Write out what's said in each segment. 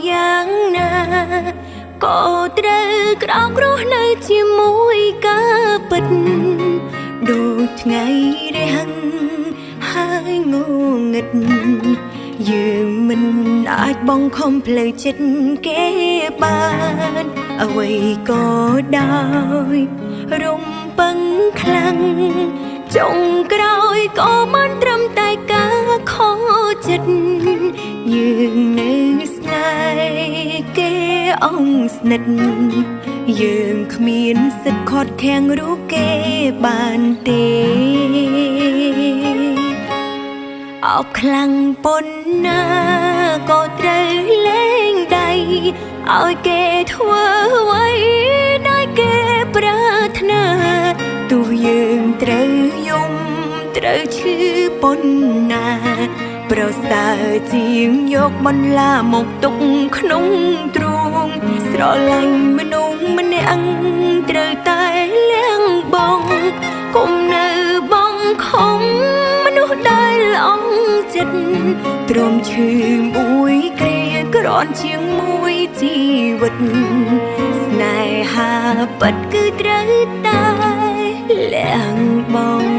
យ៉ាងណាក៏ត្រូវក្រោករស់នៅជាមួយការពិតដូចថ្ងៃរាំងហើយងងឹតយើងមិនអាចបងខំផ្លូវចិត្តគេបានអ្វីក៏ដោយរំពឹងខ្លាំងចុងក្រោយក៏មិនត្រឹមតែការខកចិត្តយើងនៅស្នេហ៍គេអងស្និទ្ធយើងគ្មានសិទ្ធិខាត់ខាំងរូបគេបានទេអោបខ្លាំងប៉ុណ្ណាក៏ត្រូវលែងដៃឲ្យគេធ្វើអ្វីដែលគេប្រាថ្នាទោះយើងត្រូវយំត្រូវឈឺប៉ុណ្ណាប្រសើរជាងយកបន្លាមកទុកក្នុងទ្រូងស្រឡាញ់មនុស្សម្នាក់ត្រូវតែលះបង់គុំនៅបងខំមនុស្សដែលល្អចិត្តទ្រាំឈឺមួយគ្រាក្រន់ជាងមួយជីវិតស្នេហាពិតគឺត្រូវតែលះបង់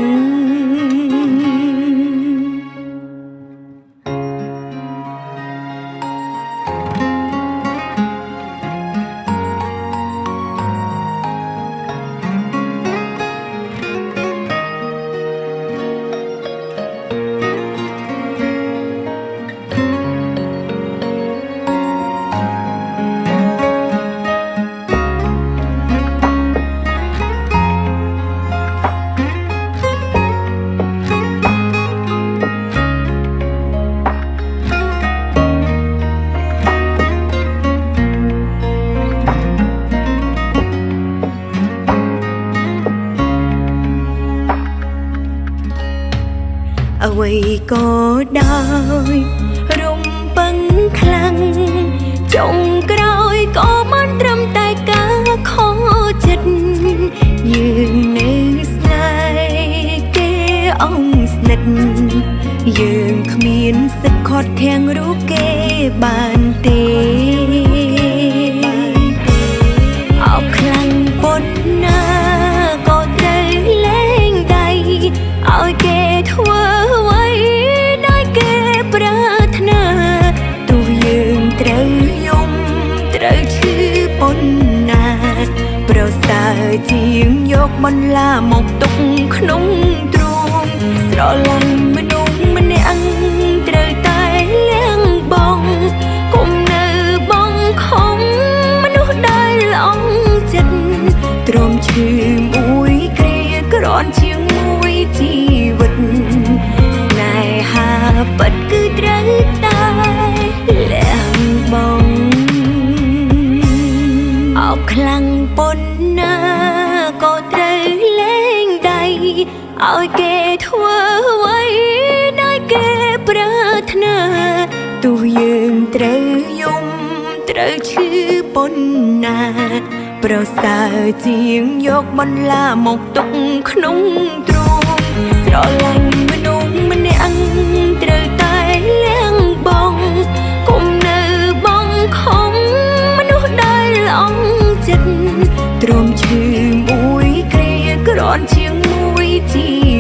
អ្វីក៏ដោយរំពឹងខ្លាំងចុងក្រោយក៏មិនត្រឹមតែការខកចិត្តយើងនៅស្នេហ៍គេអងស្និទ្ធយើងគ្មានសិទ្ធិខាត់ខាំងរូបគេបានទេអោបខ្លាំងប៉ុណ្ណាក៏ត្រូវលែងដៃឲ្យគេធ្វើប្រសើរជាងយកបន្លាមកទុកក្នុងទ្រូងស្រឡាញ់មនុស្សម្នាក់ត្រូវតែលះបង់គុំនៅបងខំមនុស្សដែលល្អចិត្តទ្រាំឈឺមួយគ្រាក្រន់ជាងមួយជីវិតស្នេហាពិតគឺត្រូវតែលះបង់អោបខ្លាំងប៉ុណ្ណាក៏ត្រូវលែងដៃឲ្យគេធ្វើអ្វីដែលគេប្រាថ្នាទោះយើងត្រូវយំត្រូវឈឺប៉ុណ្ណាប្រសើរជាងយកបន្លាមកទុកក្នុងទ្រូងស្រឡាញ់មនុស្សម្នាក់ត្រូវតែលះបង់គុំនៅបងខំមនុស្សដែលល្អចិត្តទ្រាំឈឺមួយគ្រាក្រន់ជាងមួយជី